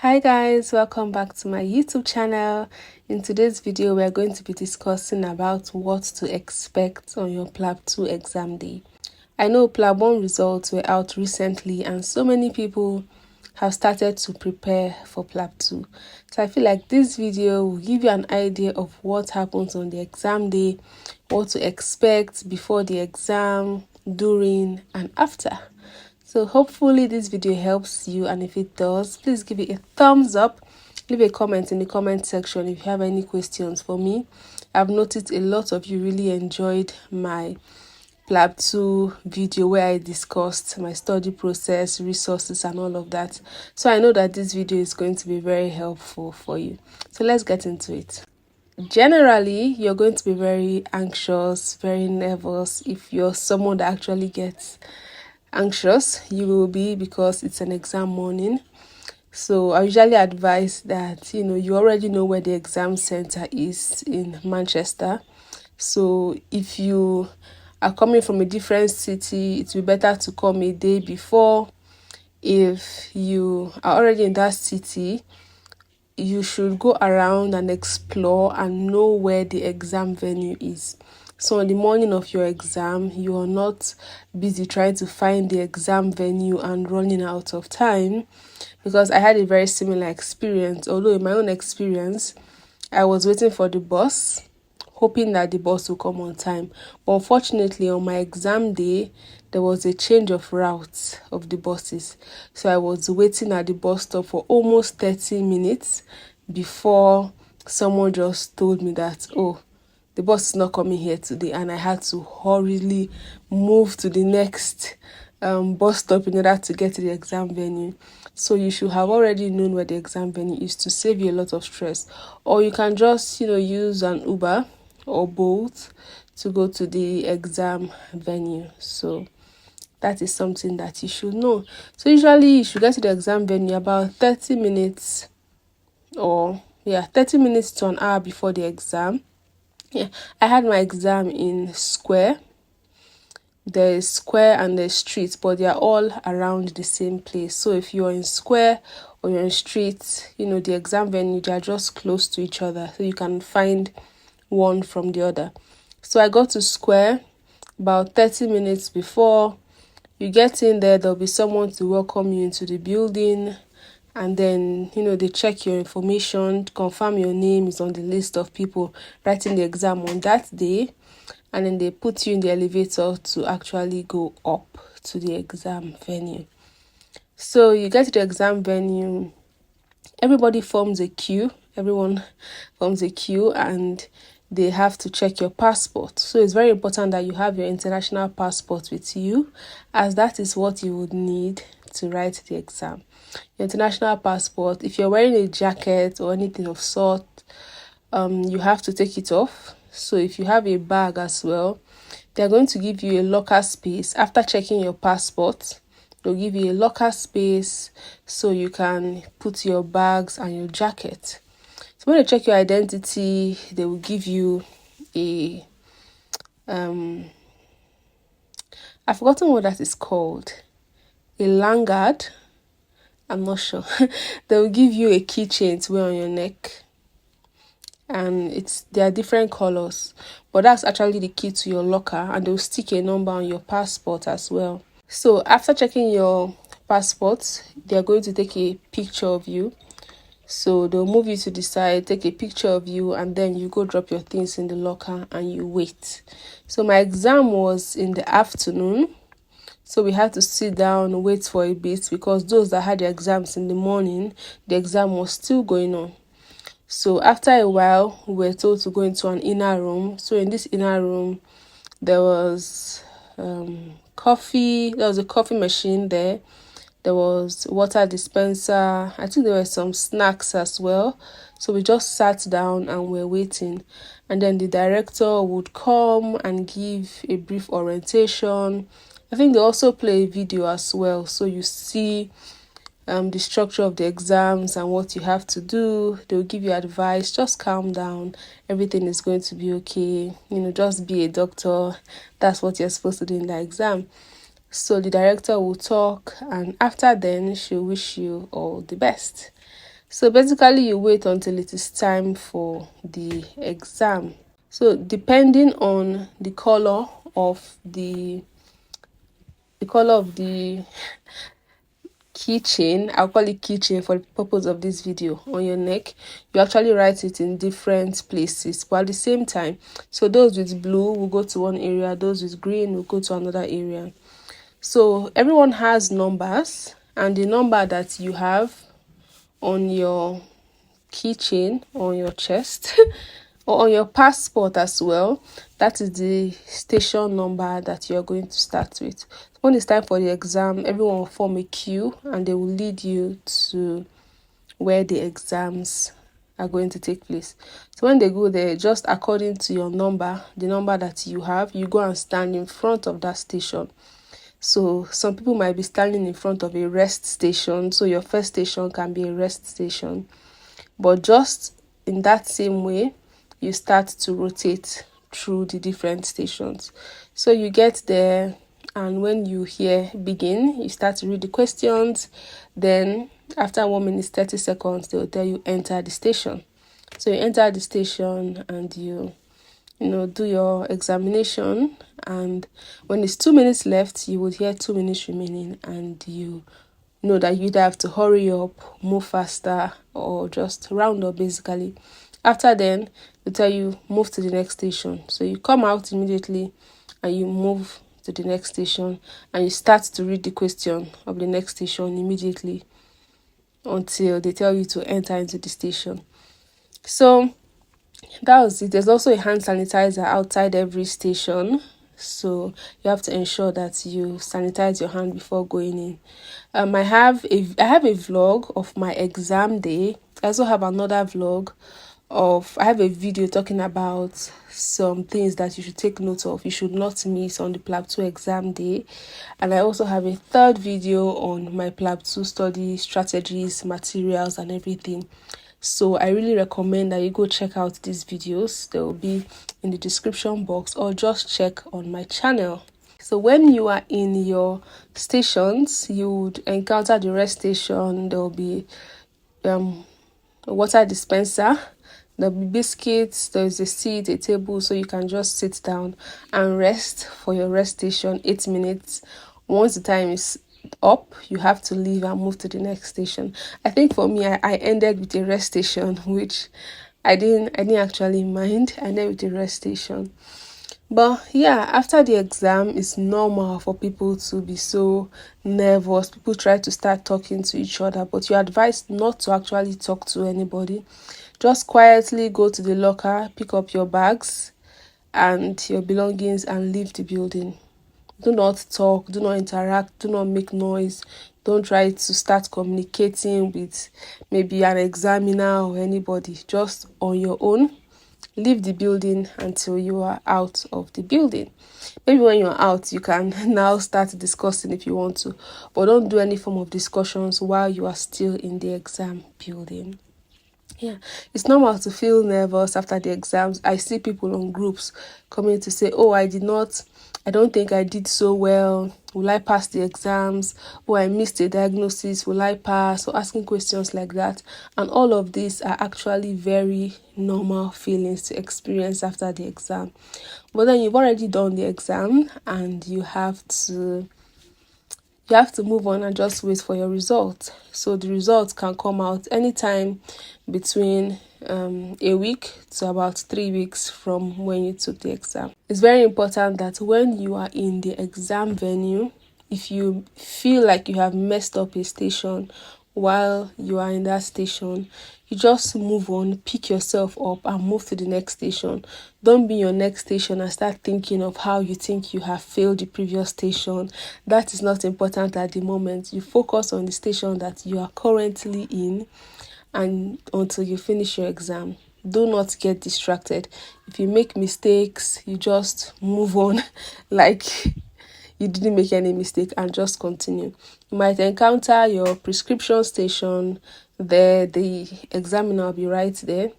Hi guys, welcome back to my YouTube channel. In today's video, we are going to be discussing about what to expect on your PLAB 2 exam day. I know PLAB 1 results were out recently and so many people have started to prepare for PLAB 2. So I feel like this video will give you an idea of what happens on the exam day, what to expect before the exam, during and after. So hopefully this video helps you, and if it does, please give it a thumbs up. Leave a comment in the comment section if you have any questions for me. I've noticed a lot of you really enjoyed my PLAB 2 video where I discussed my study process, resources and all of that. So I know that this video is going to be very helpful for you. So let's get into it. Generally, you're going to be very anxious, very nervous. If you're someone that actually gets anxious, you will be, because it's an exam morning. So I usually advise that you already know where the exam center is in Manchester. So if you are coming from a different city, it will be better to come a day before. If you are already in that city, you should go around and explore and know where the exam venue is. So on the morning of your exam, you are not busy trying to find the exam venue and running out of time, because I had a very similar experience. Although in my own experience, I was waiting for the bus, hoping that the bus will come on time. But unfortunately, on my exam day, there was a change of route of the buses. So I was waiting at the bus stop for almost 30 minutes before someone just told me that, oh, the bus is not coming here today, and I had to hurriedly move to the next bus stop in order to get to the exam venue. So you should have already known where the exam venue is to save you a lot of stress. Or you can just use an Uber or Bolt to go to the exam venue. So that is something that you should know. So usually you should get to the exam venue about 30 minutes or 30 minutes to an hour before the exam. I had my exam in Square. There's Square and there's Street, but they are all around the same place. So if you're in Square or you're in Street, the exam venue, they are just close to each other, so you can find one from the other. So I got to Square about 30 minutes before. You get in there, there'll be someone to welcome you into the building. And then, they check your information, confirm your name is on the list of people writing the exam on that day. And then they put you in the elevator to actually go up to the exam venue. So you get to the exam venue, everybody forms a queue. Everyone forms a queue and they have to check your passport. So it's very important that you have your international passport with you, as that is what you would need to write the exam. Your international passport, if you're wearing a jacket or anything of sort, you have to take it off. So if you have a bag as well, they're going to give you a locker space. After checking your passport, they'll give you a locker space so you can put your bags and your jacket. So when they check your identity, they will give you a I've forgotten what that is called. A lanyard. I'm not sure. They will give you a keychain to wear on your neck. And there are different colors, but that's actually the key to your locker, and they'll stick a number on your passport as well. So after checking your passport, they're going to take a picture of you. So they'll move you to the side, take a picture of you, and then you go drop your things in the locker and you wait. So my exam was in the afternoon, so we had to sit down and wait for a bit, because those that had their exams in the morning, the exam was still going on. So after a while, we were told to go into an inner room. So in this inner room, there was coffee. There was a coffee machine there. There was water dispenser. I think there were some snacks as well. So we just sat down and we're waiting. And then the director would come and give a brief orientation. I think they also play a video as well. So you see the structure of the exams and what you have to do. They'll give you advice. Just calm down. Everything is going to be okay. Just be a doctor. That's what you're supposed to do in the exam. So the director will talk, and after then she'll wish you all the best. So basically you wait until it is time for the exam. So depending on the color of the keychain, I'll call it keychain for the purpose of this video, on your neck, you actually write it in different places but at the same time. So those with blue will go to one area, those with green will go to another area. So everyone has numbers, and the number that you have on your keychain, on your chest or on your passport as well, that is the station number that you're going to start with. When it's time for the exam, everyone will form a queue and they will lead you to where the exams are going to take place. So when they go there, just according to your number, the number that you have, you go and stand in front of that station. So some people might be standing in front of a rest station, so your first station can be a rest station. But just in that same way, you start to rotate through the different stations. So you get there, and when you hear begin, you start to read the questions. Then after 1 minute 30 seconds, they will tell you enter the station. So you enter the station and you do your examination, and when it's 2 minutes left, you would hear 2 minutes remaining, and you know that you either have to hurry up, move faster, or just round up basically. After then, they tell you move to the next station. So you come out immediately and you move to the next station and you start to read the question of the next station immediately until they tell you to enter into the station. So that was it. There's also a hand sanitizer outside every station, so you have to ensure that you sanitize your hand before going in. I have a vlog of my exam day. I also have another vlog I have a video talking about some things that you should take note of, you should not miss on the PLAB 2 exam day. And I also have a third video on my PLAB 2 study strategies, materials and everything. So I really recommend that you go check out these videos. They will be in the description box, or just check on my channel. So when you are in your stations, you would encounter the rest station. There will be a water dispenser, there'll be biscuits, there's a seat, a table, so you can just sit down and rest for your rest station 8 minutes. Once the time is up, you have to leave and move to the next station. I think for me, I ended with a rest station, which I didn't actually mind. I ended with a rest station. But yeah, after the exam, it's normal for people to be so nervous. People try to start talking to each other, but you're advised not to actually talk to anybody. Just quietly go to the locker, pick up your bags and your belongings and leave the building. Do not talk, do not interact, do not make noise. Don't try to start communicating with maybe an examiner or anybody. Just on your own, leave the building until you are out of the building. Maybe when you're out, you can now start discussing if you want to, but don't do any form of discussions while you are still in the exam building. Yeah, it's normal to feel nervous after the exams. I see people on groups coming to say, oh, I don't think I did so well. Will I pass the exams? Oh, I missed a diagnosis. Will I pass? Or asking questions like that. And all of these are actually very normal feelings to experience after the exam. But then you've already done the exam and you have to move on and just wait for your results. So the results can come out anytime between a week to about 3 weeks from when you took the exam. It's very important that when you are in the exam venue, if you feel like you have messed up a station while you are in that station, you just move on, pick yourself up and move to the next station. Don't be in your next station and start thinking of how you think you have failed the previous station. That is not important at the moment. You focus on the station that you are currently in and until you finish your exam. Do not get distracted. If you make mistakes, you just move on like you didn't make any mistake and just continue. You might encounter your prescription station there. The examiner will be right there.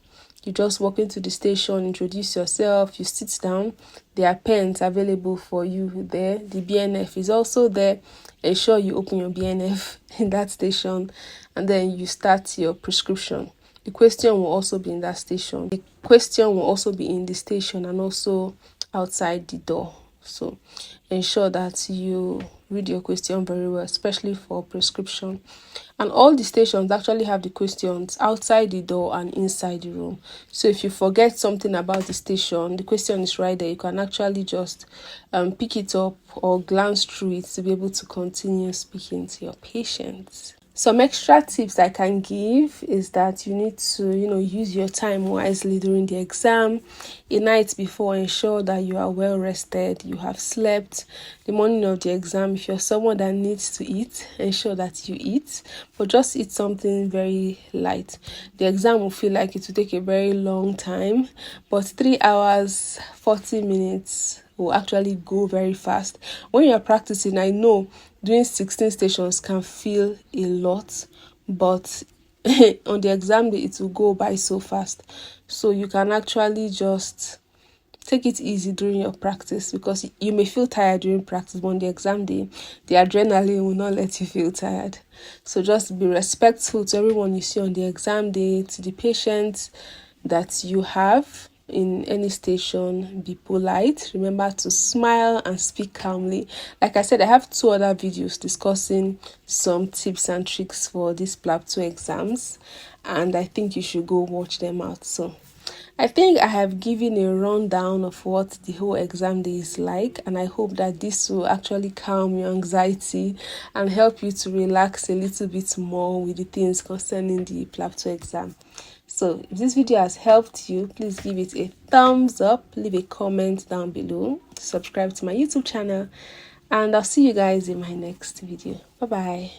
You just walk into the station, introduce yourself, you sit down. There are pens available for you there. The BNF is also there. Ensure you open your BNF in that station and then you start your prescription. The question will also be in that station. The question will also be in the station and also outside the door. So ensure that you read your question very well, especially for prescription. And all the stations actually have the questions outside the door and inside the room. So if you forget something about the station, the question is right there. You can actually just pick it up or glance through it to be able to continue speaking to your patients. Some extra tips I can give is that you need to, use your time wisely during the exam. A night before, ensure that you are well rested, you have slept. The morning of the exam, if you're someone that needs to eat, ensure that you eat, but just eat something very light. The exam will feel like it will take a very long time, but 3 hours, 40 minutes will actually go very fast. When you're practicing, I know doing 16 stations can feel a lot, but on the exam day it will go by so fast. So you can actually just take it easy during your practice, because you may feel tired during practice, but on the exam day the adrenaline will not let you feel tired. So just be respectful to everyone you see on the exam day, to the patients that you have in any station. Be polite, remember to smile and speak calmly. Like I said, I have 2 other videos discussing some tips and tricks for these PLAB 2 exams, and I think you should go watch them out. So I think I have given a rundown of what the whole exam day is like, and I hope that this will actually calm your anxiety and help you to relax a little bit more with the things concerning the PLAB 2 exam. So if this video has helped you, please give it a thumbs up, leave a comment down below, subscribe to my YouTube channel, and I'll see you guys in my next video. Bye bye.